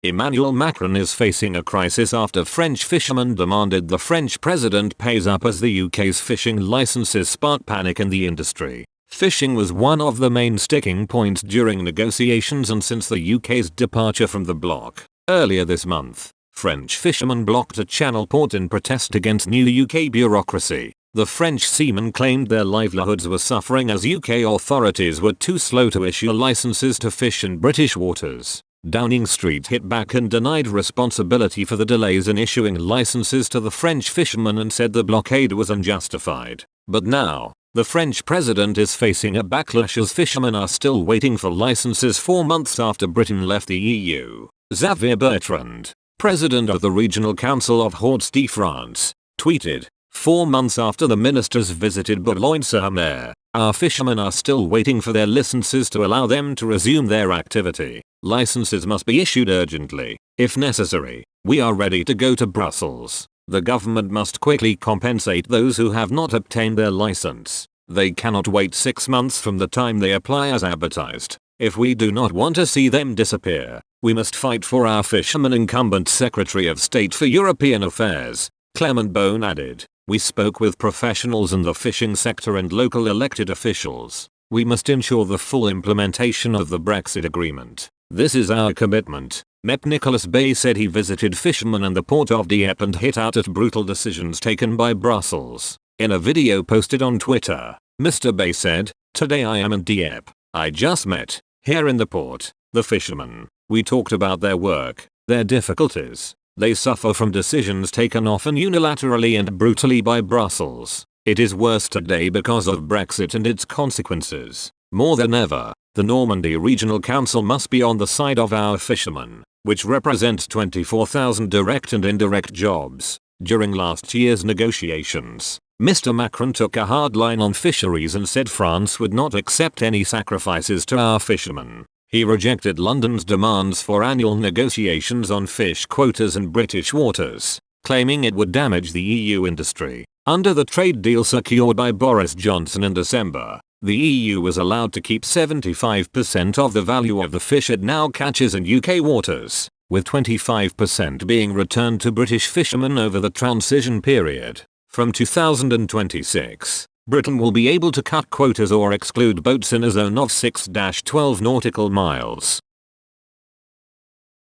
Emmanuel Macron is facing a crisis after French fishermen demanded the French president pays up as the UK's fishing licenses sparked panic in the industry. Fishing was one of the main sticking points during negotiations and since the UK's departure from the bloc. Earlier this month, French fishermen blocked a Channel port in protest against new UK bureaucracy. The French seamen claimed their livelihoods were suffering as UK authorities were too slow to issue licenses to fish in British waters. Downing Street hit back and denied responsibility for the delays in issuing licenses to the French fishermen and said the blockade was unjustified. But now, the French president is facing a backlash as fishermen are still waiting for licenses 4 months after Britain left the EU. Xavier Bertrand, president of the Regional Council of Hauts-de-France, tweeted, 4 months after the ministers visited Boulogne-sur-Mer, our fishermen are still waiting for their licenses to allow them to resume their activity. Licenses must be issued urgently. If necessary, we are ready to go to Brussels. The government must quickly compensate those who have not obtained their license. They cannot wait 6 months from the time they apply as advertised. If we do not want to see them disappear, we must fight for our fishermen. Incumbent Secretary of State for European Affairs, Clement Beaune added, we spoke with professionals in the fishing sector and local elected officials. We must ensure the full implementation of the Brexit agreement. This is our commitment. MEP Nicolas Bay said he visited fishermen in the port of Dieppe and hit out at brutal decisions taken by Brussels. In a video posted on Twitter, Mr. Bay said, today I am in Dieppe. I just met, here in the port, the fishermen. We talked about their work, their difficulties. They suffer from decisions taken often unilaterally and brutally by Brussels. It is worse today because of Brexit and its consequences. More than ever, the Normandy Regional Council must be on the side of our fishermen, which represents 24,000 direct and indirect jobs. During last year's negotiations, Mr. Macron took a hard line on fisheries and said France would not accept any sacrifices to our fishermen. He rejected London's demands for annual negotiations on fish quotas in British waters, claiming it would damage the EU industry. Under the trade deal secured by Boris Johnson in December, the EU was allowed to keep 75% of the value of the fish it now catches in UK waters, with 25% being returned to British fishermen over the transition period. From 2026, Britain will be able to cut quotas or exclude boats in a zone of 6-12 nautical miles.